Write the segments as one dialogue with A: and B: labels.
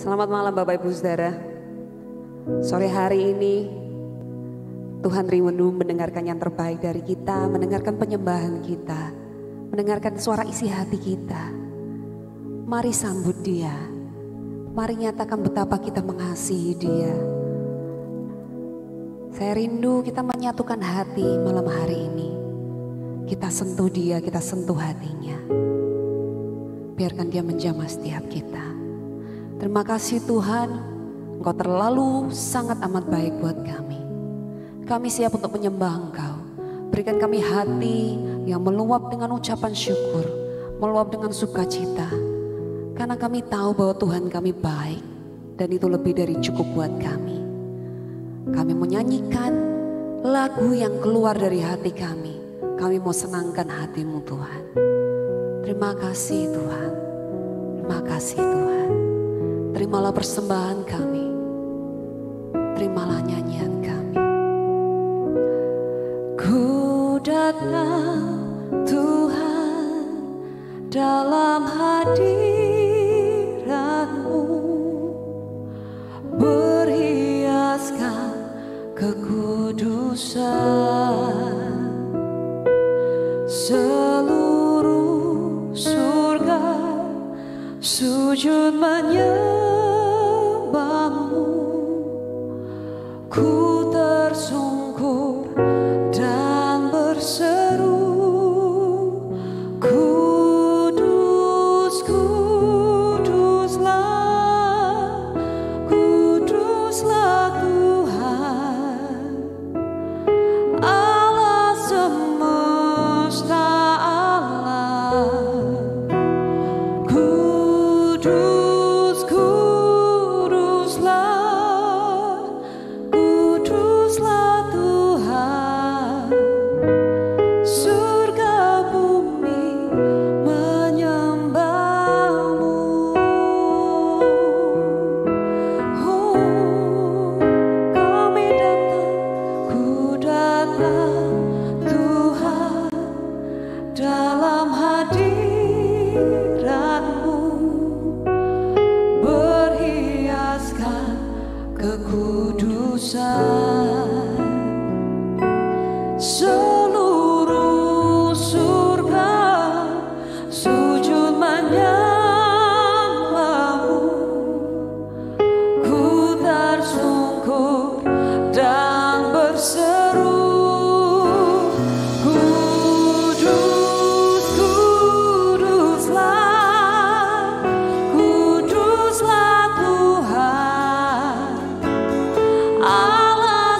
A: Selamat malam Bapak Ibu Saudara. Sore hari ini Tuhan rindu mendengarkan yang terbaik dari kita, mendengarkan penyembahan kita, mendengarkan suara isi hati kita. Mari sambut Dia. Mari nyatakan betapa kita mengasihi Dia. Saya rindu kita menyatukan hati malam hari ini. Kita sentuh Dia, kita sentuh hatinya. Biarkan Dia menjamah setiap kita. Terima kasih Tuhan, Engkau terlalu sangat amat baik buat kami. Kami siap untuk menyembah Engkau. Berikan kami hati yang meluap dengan ucapan syukur, meluap dengan sukacita. Karena kami tahu bahwa Tuhan kami baik dan itu lebih dari cukup buat kami. Kami menyanyikan lagu yang keluar dari hati kami. Kami mau senangkan hati-Mu Tuhan. Terima kasih Tuhan. Terima kasih Tuhan. Terimalah persembahan kami. Terimalah nyanyian kami. Ku datang Tuhan dalam hadirat-Mu, berhiaskan kekudusan. Seluruh surga sujud menyembah-Mu. Ku tersungkur dan berseru, Kudus, kuduslah, kuduslah Tuhan, Allah semesta alam. Kudus, kuduslah, kuduslah Tuhan, surga bumi menyembah-Mu. Oh, kami datang, ku datang Tuhan dalam hadirat-Mu, berhiaskan kekudusan. Seluruh surga sujud menyembah-Mu. Ku tersungkur dan berseru, Kudus, kuduslah, kuduslah Tuhan, Allah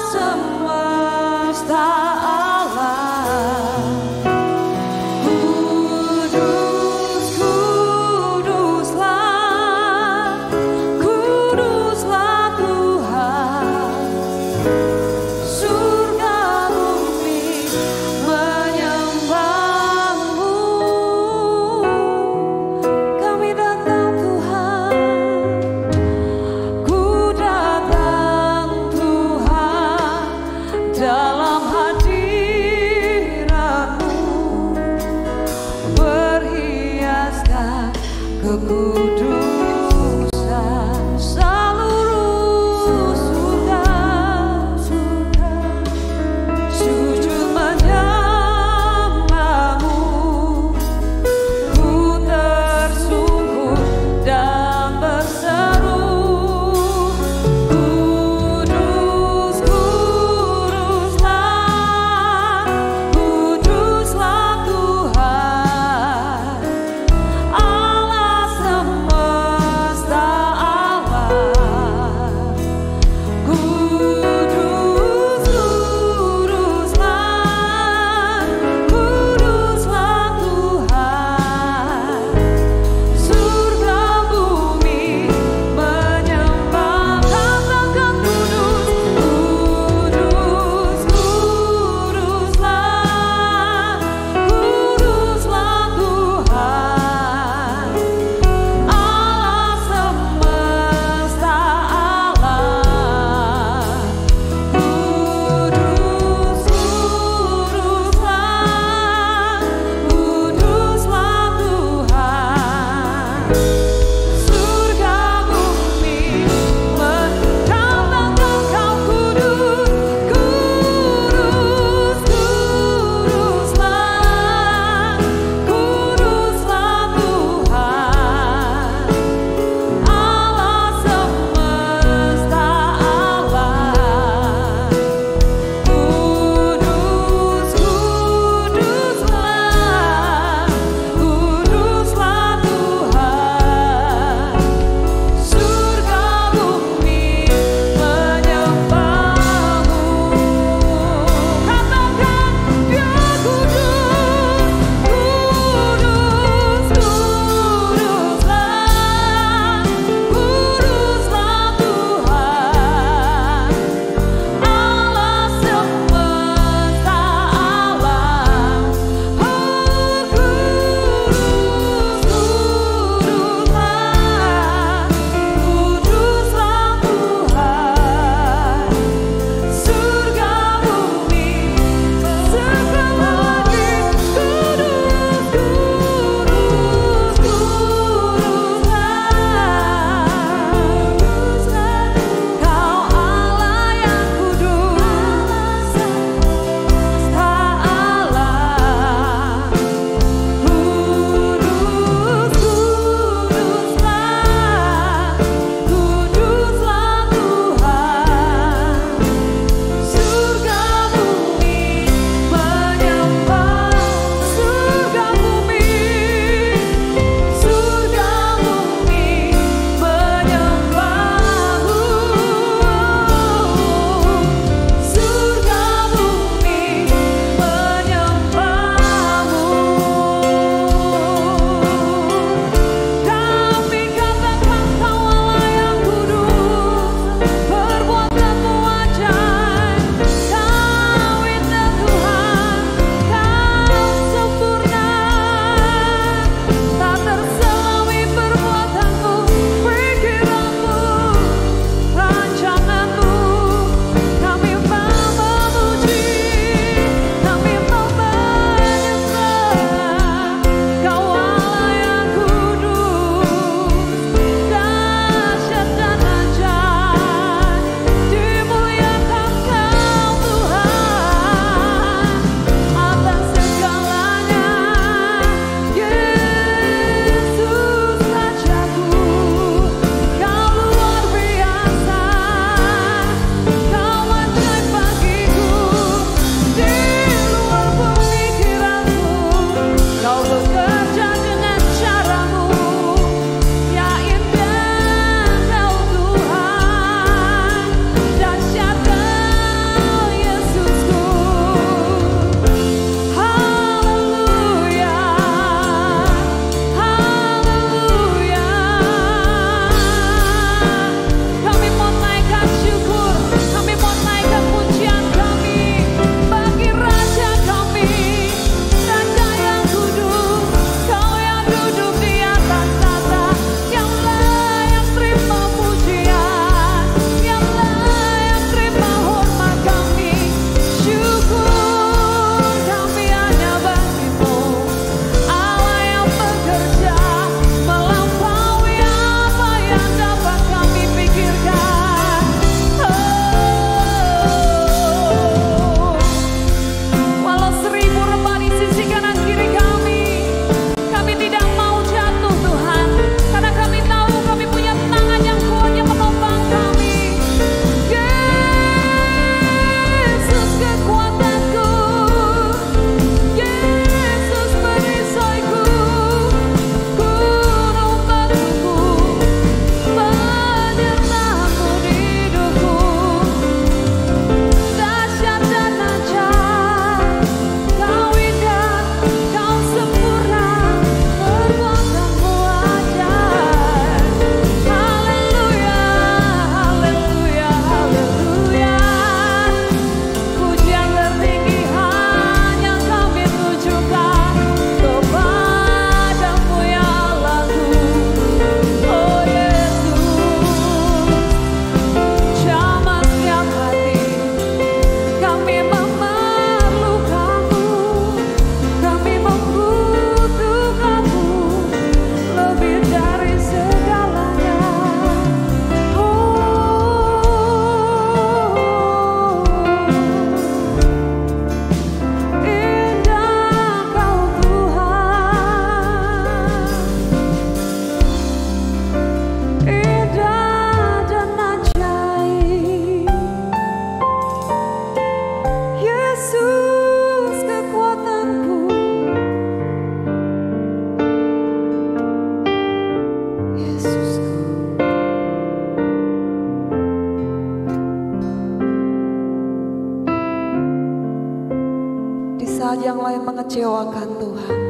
A: lain mengecewakan Tuhan.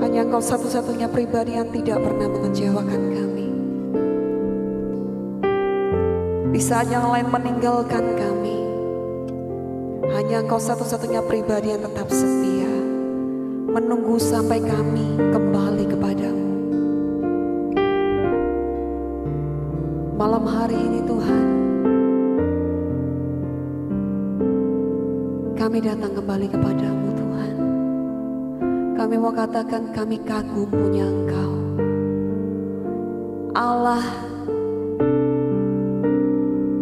A: Hanya Engkau satu-satunya pribadi yang tidak pernah mengecewakan kami. Di saat yang lain meninggalkan kami, hanya Engkau satu-satunya pribadi yang tetap setia, menunggu sampai kami kembali kepadamu. Malam hari ini Tuhan, kami datang kembali kepadamu Tuhan. Kami mau katakan kami kagum punya Engkau, Allah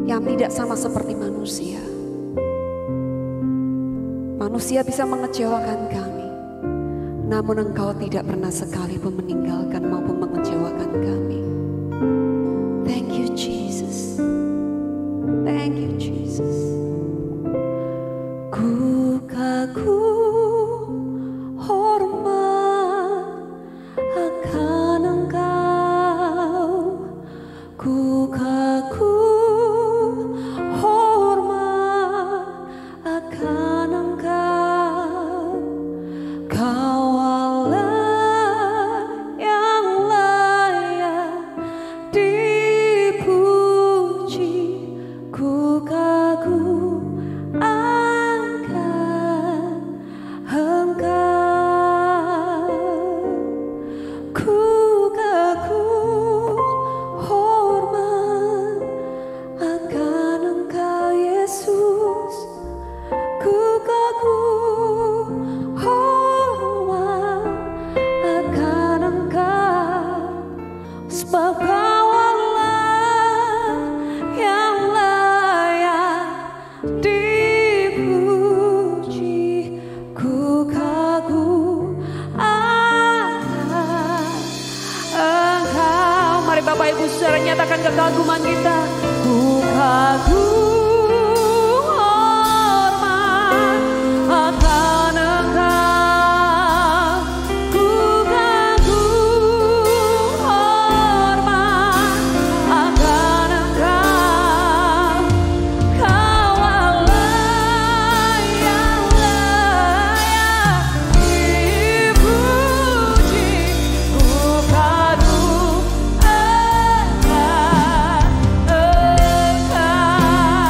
A: yang tidak sama seperti manusia. Manusia bisa mengecewakan kami, namun Engkau tidak pernah sekalipun meninggalkan maupun mengecewakan kami. Thank you Jesus. Thank you Jesus. Ku kagum hormat akan Engkau. Ku kagum hormat akan Engkau. Kau Allah yang layak dipuji. Ku kagum akan Engkau. Ku kagum hormat akan Engkau Yesus. Ku kagum hormat akan Engkau, sebab Kau Allah yang layak dipuji. Ku kagum akan Engkau. Mari Bapak Ibu Saudara nyatakan kekaguman kita. Ku kagum hormat akan Engkau. Ku kagum hormat akan Engkau. Kau Allah yang layak dipuji. Ku kagum akan Engkau.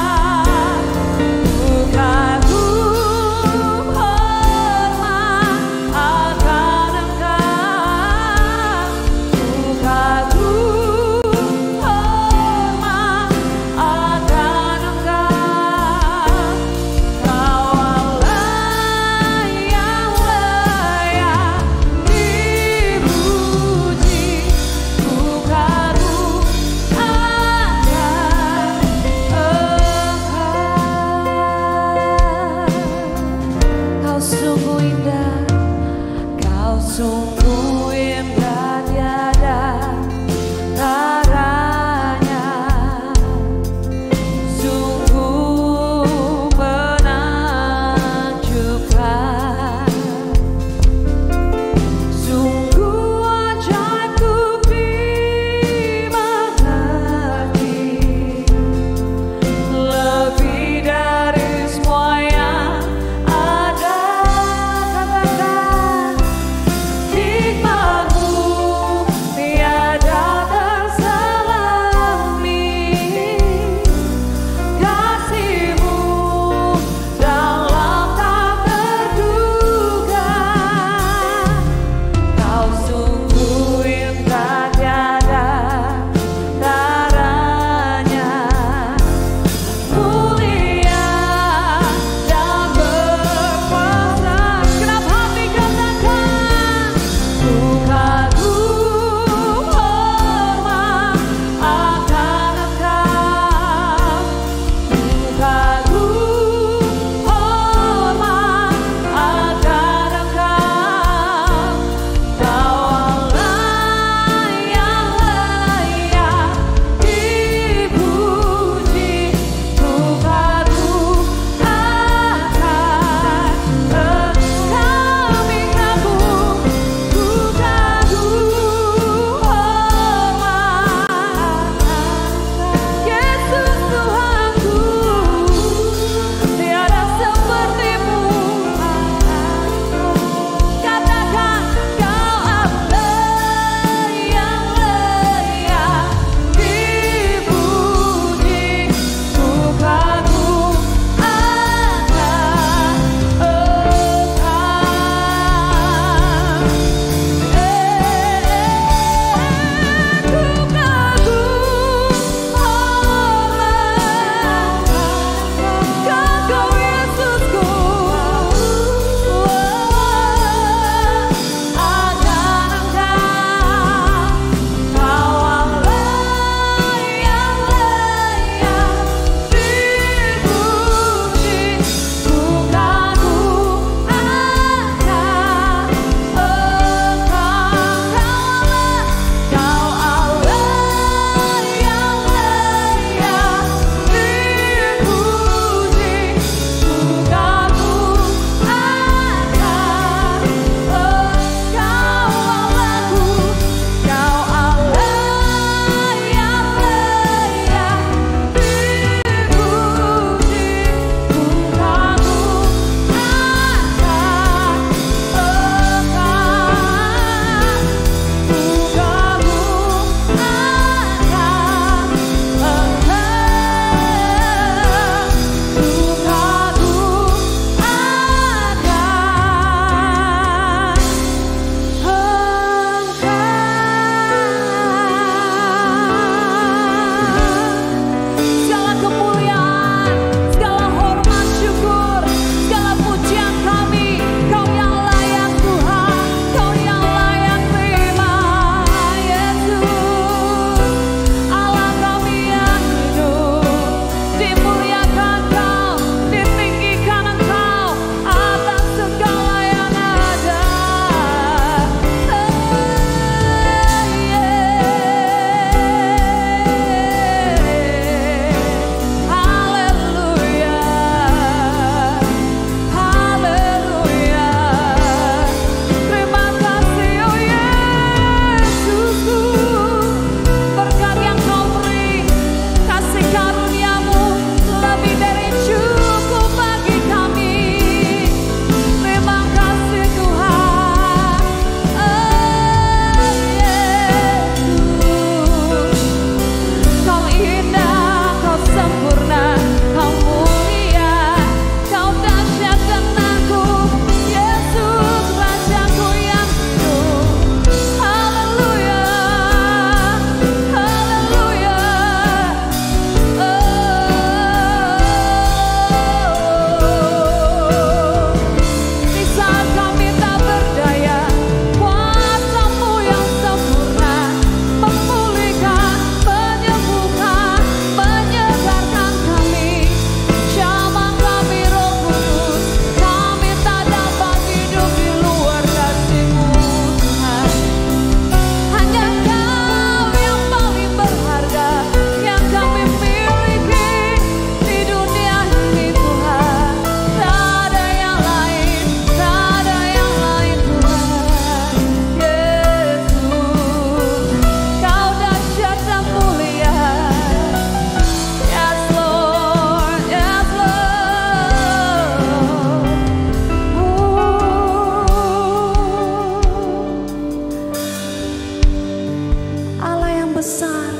A: besar,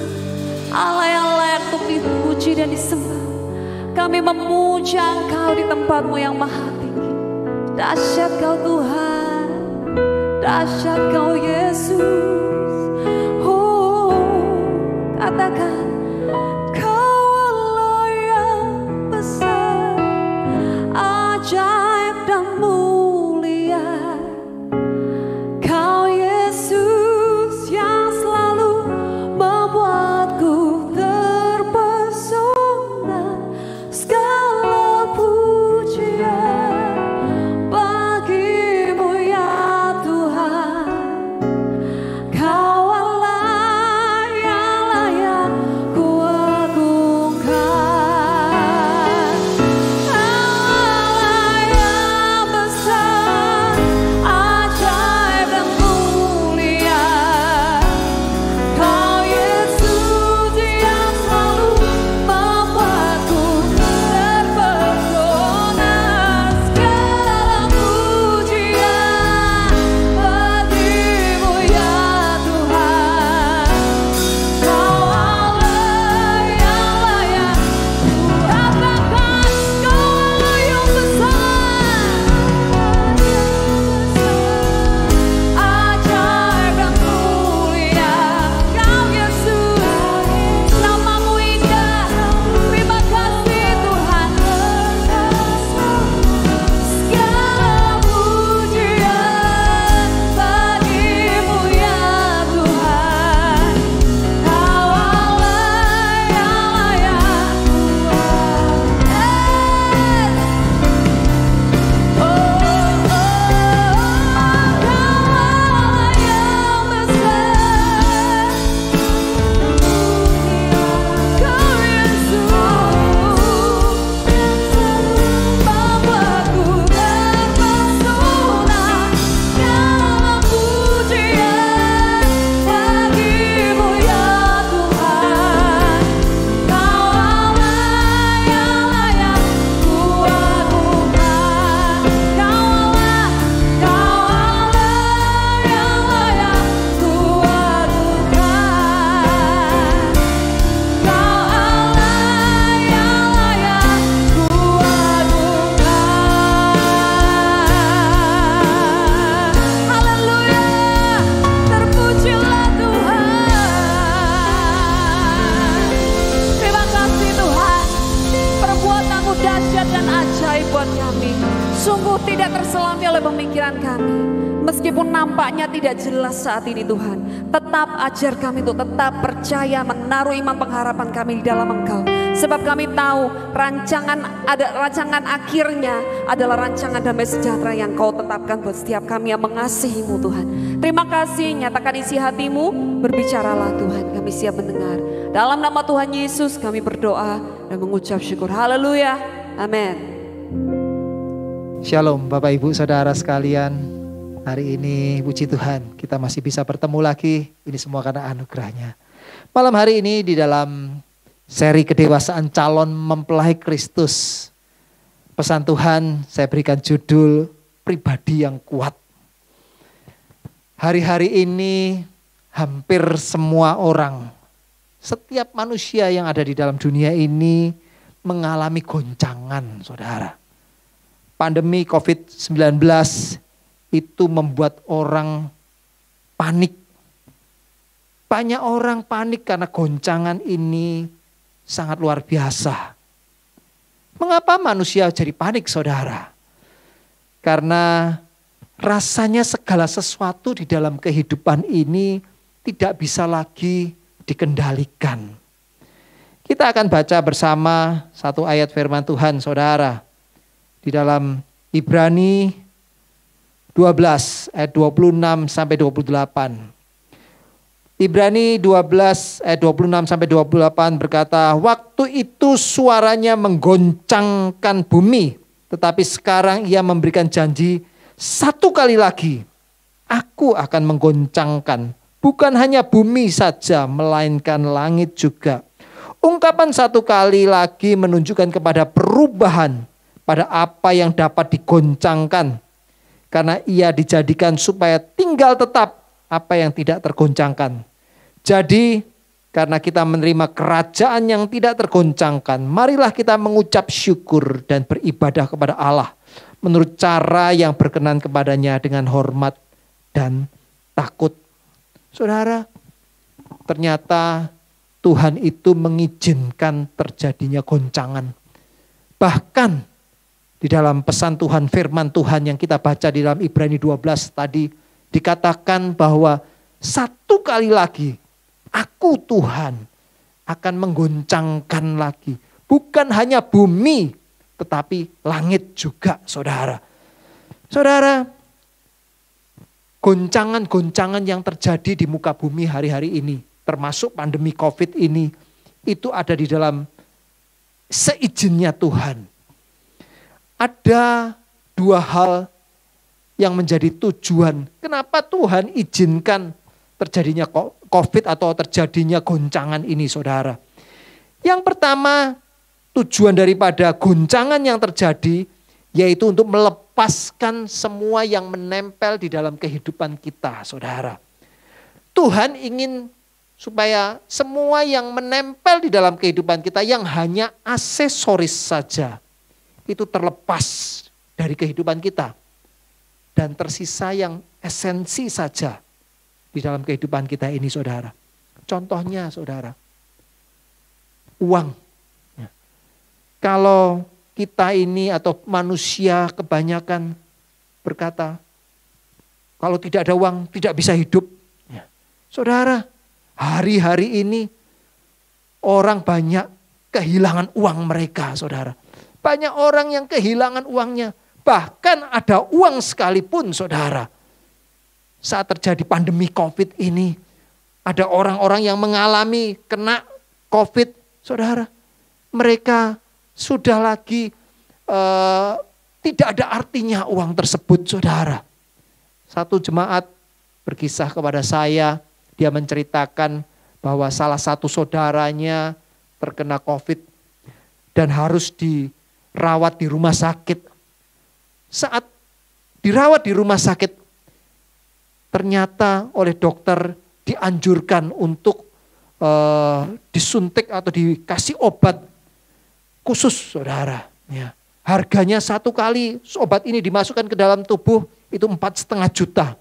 A: Allah yang layak untuk dipuji dan disembah. Kami memuja Engkau di tempat-Mu yang maha tinggi. Dahsyat Kau Tuhan, dahsyat Kau Yesus. Oh, katakan, Kau Allah yang besar, ajaib dan mulia. Kau Yesus yang selalu membuatku terpesona. Segala pujian bagi-Mu ya Tuhan. Kau Allah yang layak ku agungkan. Allah yang besar, ajaib dan mulia. Kau Yesus yang selalu membuatku terpesona. Segala pujian bagi-Mu ya Tuhan. Kau Allah yang layak ku katakan, Kau Allah yang besar, ajaib dan mulia. Kau Yesus, nama-Mu indah. Terima kasih Tuhan. Segala pujian bagi-Mu ya Tuhan. Kau Allah yang layak ku agungkan. Oh, Kau Allah yang besar, Kau Yesus membuatku terpesona. Segala pujian bagi-Mu ya Tuhan. Kau Allah yang layak ku agungkan. Kau Allah yang layak ku agungkan. Kau Allah yang layak ku agungkan. Haleluya, terpujilah Tuhan. Terima kasih Tuhan, perbuatan-Mu dahsyat dan ajaib buat kami. Sungguh tidak terselami oleh pemikiran kami. Meskipun nampaknya tidak jelas saat ini Tuhan, tetap ajar kami untuk tetap percaya, menaruh iman pengharapan kami di dalam Engkau. Sebab kami tahu rancangan akhirnya adalah rancangan damai sejahtera yang Kau tetapkan buat setiap kami yang mengasihi-Mu Tuhan. Terima kasih, nyatakan isi hati-Mu, berbicaralah Tuhan, kami siap mendengar. Dalam nama Tuhan Yesus kami berdoa dan mengucap syukur. Haleluya, amin.
B: Shalom Bapak Ibu Saudara sekalian. Hari ini puji Tuhan kita masih bisa bertemu lagi. Ini semua karena anugerah-Nya. Malam hari ini di dalam seri kedewasaan calon mempelai Kristus, pesan Tuhan saya berikan judul pribadi yang kuat. Hari-hari ini hampir semua orang, setiap manusia yang ada di dalam dunia ini mengalami goncangan, saudara. Pandemi COVID-19 itu membuat orang panik. Banyak orang panik karena goncangan ini sangat luar biasa. Mengapa manusia jadi panik, saudara? Karena rasanya segala sesuatu di dalam kehidupan ini tidak bisa lagi dikendalikan. Kita akan baca bersama satu ayat firman Tuhan, saudara. Di dalam Ibrani 12 ayat 26 sampai 28. Ibrani 12 ayat 26 sampai 28 berkata, waktu itu suaranya menggoncangkan bumi, tetapi sekarang ia memberikan janji satu kali lagi, aku akan menggoncangkan bukan hanya bumi saja, melainkan langit juga. Ungkapan satu kali lagi menunjukkan kepada perubahan pada apa yang dapat digoncangkan. Karena ia dijadikan supaya tinggal tetap apa yang tidak tergoncangkan. Jadi Karena kita menerima kerajaan yang tidak tergoncangkan, marilah kita mengucap syukur dan beribadah kepada Allah menurut cara yang berkenan kepadanya dengan hormat dan takut. Saudara, ternyata Tuhan itu mengizinkan terjadinya goncangan. Bahkan di dalam pesan Tuhan, firman Tuhan yang kita baca di dalam Ibrani 12 tadi, dikatakan bahwa satu kali lagi Aku Tuhan akan menggoncangkan lagi. Bukan hanya bumi, tetapi langit juga, saudara. Saudara, goncangan-goncangan yang terjadi di muka bumi hari-hari ini, termasuk pandemi COVID ini, itu ada di dalam seizinnya Tuhan. Ada dua hal yang menjadi tujuan. Kenapa Tuhan izinkan terjadinya COVID atau terjadinya goncangan ini, saudara? Yang pertama, tujuan daripada goncangan yang terjadi yaitu untuk melepaskan semua yang menempel di dalam kehidupan kita, saudara. Tuhan ingin supaya semua yang menempel di dalam kehidupan kita yang hanya aksesoris saja itu terlepas dari kehidupan kita dan tersisa yang esensi saja di dalam kehidupan kita ini, saudara. Contohnya, saudara, uang. Kalau kita ini atau manusia kebanyakan berkata, kalau tidak ada uang tidak bisa hidup. Saudara, hari-hari ini orang banyak kehilangan uang mereka, saudara. Banyak orang yang kehilangan uangnya. Bahkan ada uang sekalipun, saudara. Saat terjadi pandemi COVID ini, ada orang-orang yang mengalami kena COVID, saudara. Mereka sudah lagi tidak ada artinya uang tersebut, saudara. Satu jemaat berkisah kepada saya, dia menceritakan bahwa salah satu saudaranya terkena COVID dan harus dirawat di rumah sakit. Saat dirawat di rumah sakit, ternyata oleh dokter dianjurkan untuk disuntik atau dikasih obat khusus, saudara. Ya. Harganya satu kali obat ini dimasukkan ke dalam tubuh itu 4,5 juta.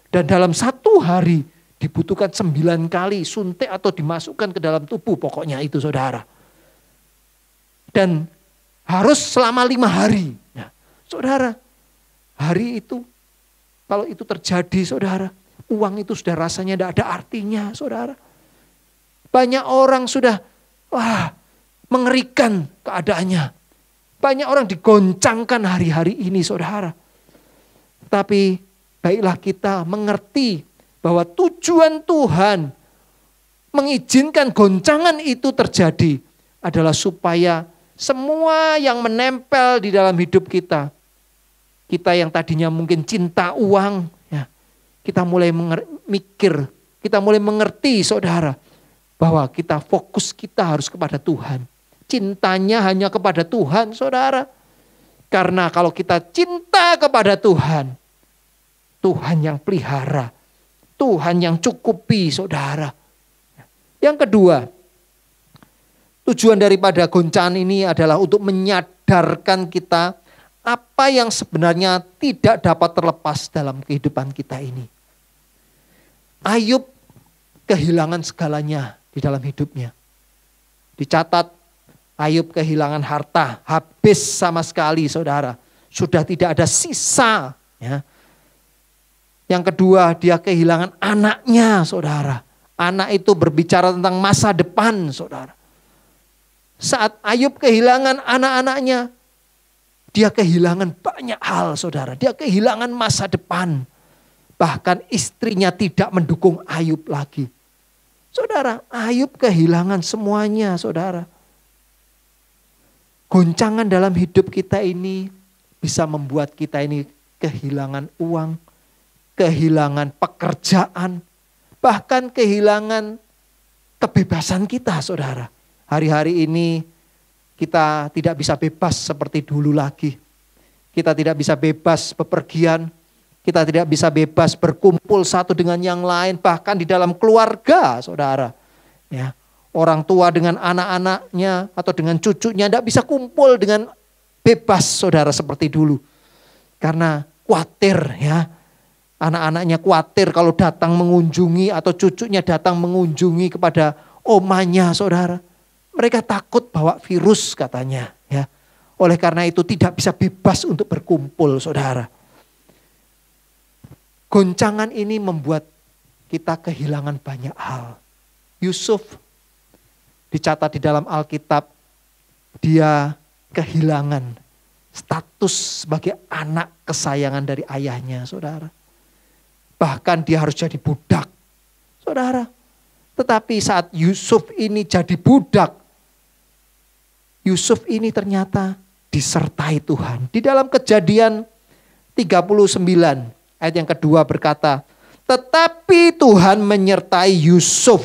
B: Dan dalam satu hari dibutuhkan 9 kali suntik atau dimasukkan ke dalam tubuh, pokoknya itu, saudara. Dan harus selama 5 hari. Ya. Saudara, hari itu, kalau itu terjadi, saudara, uang itu sudah rasanya tidak ada artinya, saudara. Banyak orang sudah, mengerikan keadaannya. Banyak orang digoncangkan hari-hari ini, saudara. Tapi baiklah kita mengerti bahwa tujuan Tuhan mengizinkan goncangan itu terjadi adalah supaya semua yang menempel di dalam hidup kita, kita yang tadinya mungkin cinta uang, ya, kita mulai mikir, kita mulai mengerti, saudara, bahwa kita fokus kita harus kepada Tuhan. Cintanya hanya kepada Tuhan, saudara. Karena kalau kita cinta kepada Tuhan, Tuhan yang pelihara, Tuhan yang cukupi, saudara. Yang kedua, tujuan daripada goncangan ini adalah untuk menyadarkan kita apa yang sebenarnya tidak dapat terlepas dalam kehidupan kita ini. Ayub kehilangan segalanya di dalam hidupnya. Dicatat, Ayub kehilangan harta, habis sama sekali, saudara. Sudah tidak ada sisa. Ya. Yang kedua, dia kehilangan anaknya, saudara. Anak itu berbicara tentang masa depan, saudara. Saat Ayub kehilangan anak-anaknya, dia kehilangan banyak hal, saudara. Dia kehilangan masa depan. Bahkan istrinya tidak mendukung Ayub lagi. Saudara, Ayub kehilangan semuanya, saudara. Goncangan dalam hidup kita ini bisa membuat kita ini kehilangan uang, kehilangan pekerjaan, bahkan kehilangan kebebasan kita, saudara. Hari-hari ini kita tidak bisa bebas seperti dulu lagi. Kita tidak bisa bebas bepergian, kita tidak bisa bebas berkumpul satu dengan yang lain, bahkan di dalam keluarga, saudara. Ya, Orang tua dengan anak-anaknya atau dengan cucunya tidak bisa kumpul dengan bebas, saudara, seperti dulu. Karena khawatir ya. Anak-anaknya khawatir kalau datang mengunjungi atau cucunya datang mengunjungi kepada omanya, saudara. Mereka takut bawa virus katanya ya. Oleh karena itu tidak bisa bebas untuk berkumpul, saudara. Goncangan ini membuat kita kehilangan banyak hal. Yusuf dicatat di dalam Alkitab, dia kehilangan status sebagai anak kesayangan dari ayahnya, saudara. Bahkan dia harus jadi budak, saudara. Tetapi saat Yusuf ini jadi budak, Yusuf ini ternyata disertai Tuhan. Di dalam Kejadian 39 ayat yang kedua berkata, tetapi Tuhan menyertai Yusuf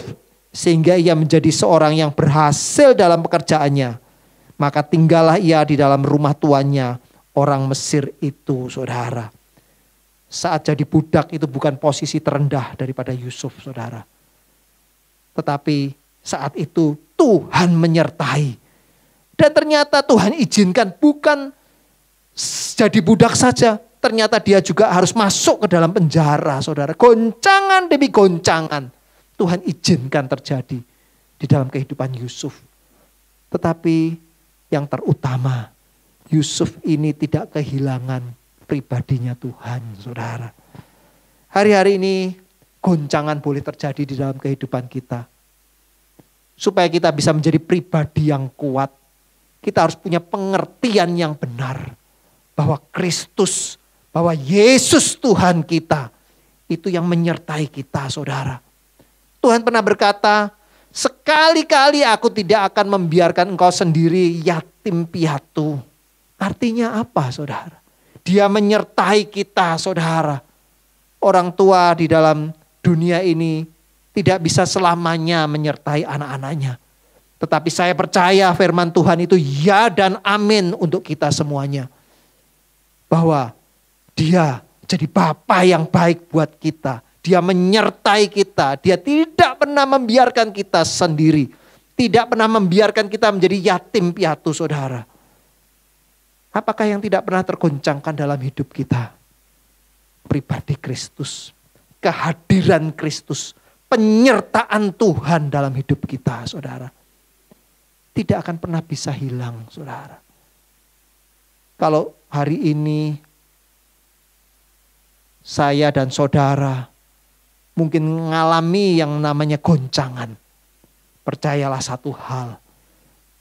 B: sehingga ia menjadi seorang yang berhasil dalam pekerjaannya. Maka tinggallah ia di dalam rumah tuannya, orang Mesir itu, saudara. Saat jadi budak itu bukan posisi terendah daripada Yusuf, saudara. Tetapi saat itu Tuhan menyertai. Dan ternyata Tuhan izinkan bukan jadi budak saja. Ternyata dia juga harus masuk ke dalam penjara, saudara. Goncangan demi goncangan Tuhan izinkan terjadi di dalam kehidupan Yusuf. Tetapi yang terutama, Yusuf ini tidak kehilangan pribadinya Tuhan, saudara. Hari-hari ini goncangan boleh terjadi di dalam kehidupan kita. Supaya kita bisa menjadi pribadi yang kuat, kita harus punya pengertian yang benar. Bahwa Kristus, bahwa Yesus Tuhan kita, itu yang menyertai kita, saudara. Tuhan pernah berkata, sekali-kali aku tidak akan membiarkan engkau sendiri yatim piatu. Artinya apa, saudara? Dia menyertai kita, saudara. Orang tua di dalam dunia ini tidak bisa selamanya menyertai anak-anaknya. Tetapi saya percaya firman Tuhan itu ya dan amin untuk kita semuanya. Bahwa dia jadi Bapa yang baik buat kita. Dia menyertai kita. Dia tidak pernah membiarkan kita sendiri. Tidak pernah membiarkan kita menjadi yatim piatu, saudara. Apakah yang tidak pernah tergoncangkan dalam hidup kita? Pribadi Kristus. Kehadiran Kristus. Penyertaan Tuhan dalam hidup kita, saudara. Tidak akan pernah bisa hilang, saudara. Kalau hari ini saya dan saudara mungkin mengalami yang namanya goncangan. Percayalah satu hal,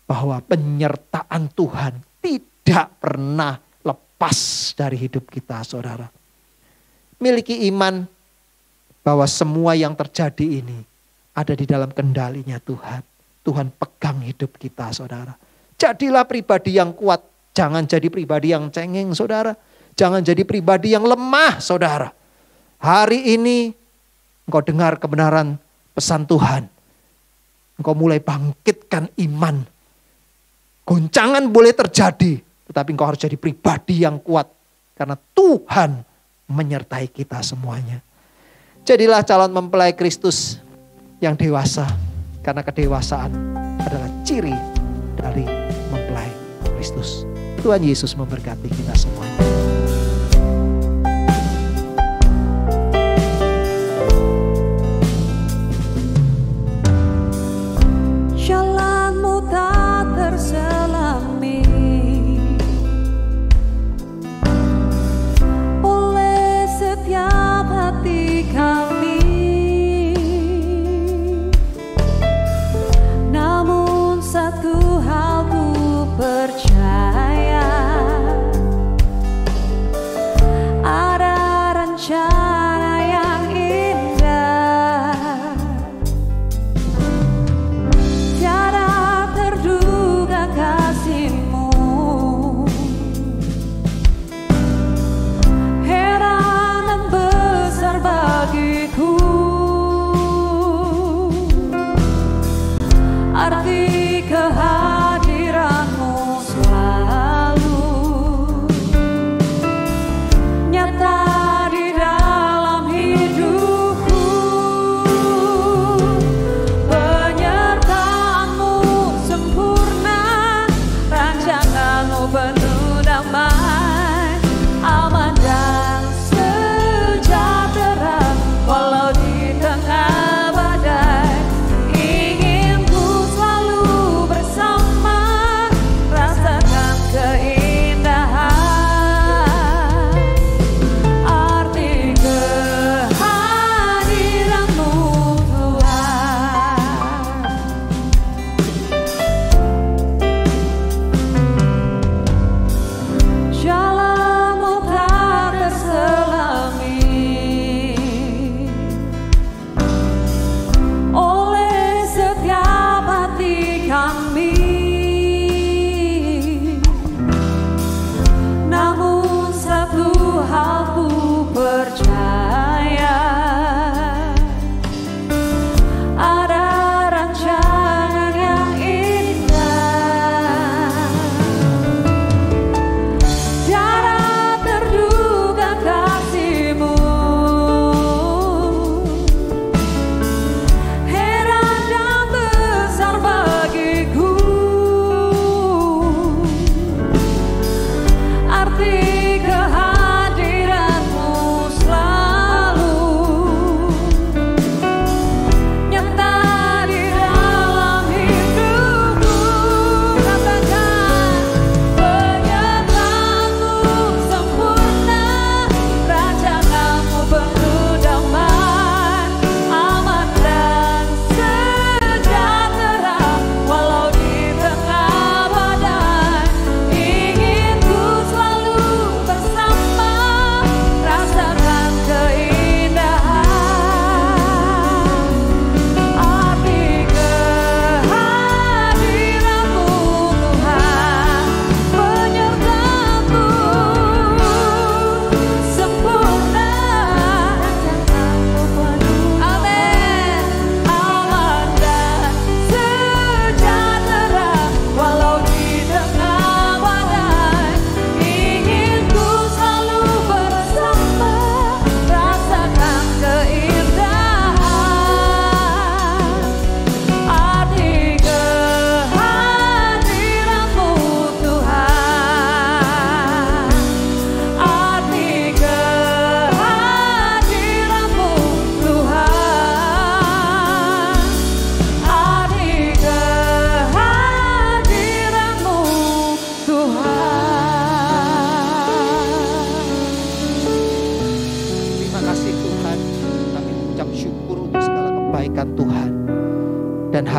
B: bahwa penyertaan Tuhan tidak pernah lepas dari hidup kita, saudara. Miliki iman bahwa semua yang terjadi ini ada di dalam kendalinya Tuhan. Tuhan pegang hidup kita, saudara. Jadilah pribadi yang kuat. Jangan jadi pribadi yang cengeng, saudara. Jangan jadi pribadi yang lemah, saudara. Hari ini engkau dengar kebenaran pesan Tuhan. Engkau mulai bangkitkan iman. Goncangan boleh terjadi, tetapi engkau harus jadi pribadi yang kuat. Karena Tuhan menyertai kita semuanya. Jadilah calon mempelai Kristus yang dewasa. Karena kedewasaan adalah ciri dari mempelai Kristus. Tuhan Yesus memberkati kita semuanya.
A: Jalanmu tak terselami oleh setiap hati kami. Namun satu hal ku percaya, ada rencana yang indah. Tiada terduga kasih-Mu, heran dan besar bagiku. Arti kehadiran-Mu selalu nyata di dalam hidupku. Penyertaan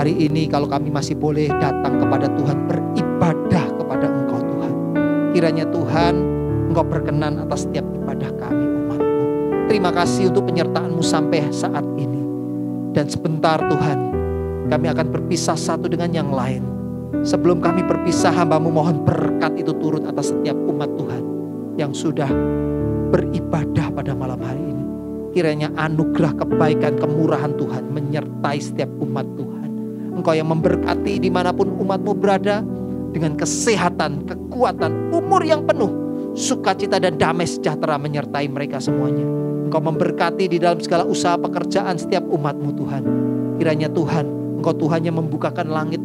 B: hari ini kalau kami masih boleh datang kepada Tuhan, beribadah kepada Engkau Tuhan. Kiranya Tuhan, Engkau berkenan atas setiap ibadah kami umat-Mu. Terima kasih untuk penyertaan-Mu sampai saat ini. Dan sebentar Tuhan, kami akan berpisah satu dengan yang lain. Sebelum kami berpisah, hamba-Mu mohon berkat itu turut atas setiap umat Tuhan yang sudah beribadah pada malam hari ini. Kiranya anugerah kebaikan, kemurahan Tuhan menyertai setiap umat Tuhan. Engkau yang memberkati dimanapun umat-Mu berada, dengan kesehatan, kekuatan, umur yang penuh, sukacita dan damai sejahtera menyertai mereka semuanya. Engkau memberkati di dalam segala usaha pekerjaan setiap umat-Mu Tuhan. Kiranya Tuhan, Engkau Tuhan yang membukakan langit,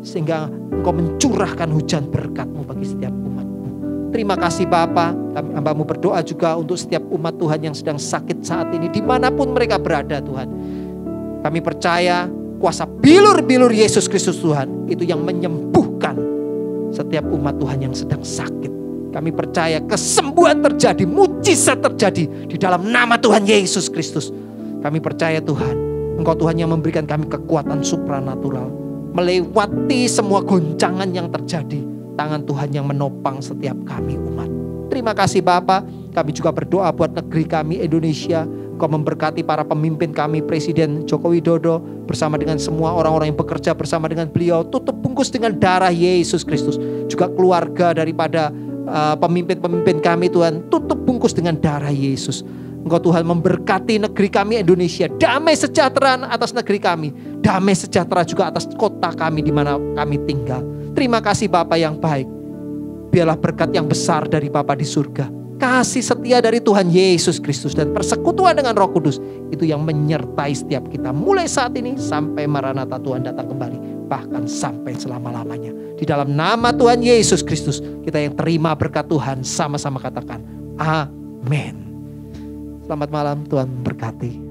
B: sehingga Engkau mencurahkan hujan berkat-Mu bagi setiap umat-Mu. Terima kasih Bapa. Kami hamba-Mu berdoa juga untuk setiap umat Tuhan yang sedang sakit saat ini, dimanapun mereka berada Tuhan. Kami percaya kuasa bilur-bilur Yesus Kristus Tuhan, itu yang menyembuhkan setiap umat Tuhan yang sedang sakit. Kami percaya kesembuhan terjadi, mujizat terjadi di dalam nama Tuhan Yesus Kristus. Kami percaya Tuhan, Engkau Tuhan yang memberikan kami kekuatan supranatural, melewati semua goncangan yang terjadi. Tangan Tuhan yang menopang setiap kami umat. Terima kasih Bapa. Kami juga berdoa buat negeri kami Indonesia. Engkau memberkati para pemimpin kami, Presiden Joko Widodo, bersama dengan semua orang-orang yang bekerja bersama dengan beliau. Tutup bungkus dengan darah Yesus Kristus. Juga keluarga daripada pemimpin-pemimpin kami Tuhan, tutup bungkus dengan darah Yesus. Engkau Tuhan memberkati negeri kami Indonesia. Damai sejahtera atas negeri kami. Damai sejahtera juga atas kota kami di mana kami tinggal. Terima kasih Bapa yang baik. Biarlah berkat yang besar dari Bapa di surga, kasih setia dari Tuhan Yesus Kristus, dan persekutuan dengan Roh Kudus itu yang menyertai setiap kita mulai saat ini sampai Maranatha Tuhan datang kembali, bahkan sampai selama-lamanya. Di dalam nama Tuhan Yesus Kristus kita yang terima berkat Tuhan sama-sama katakan amin. Selamat malam, Tuhan berkati.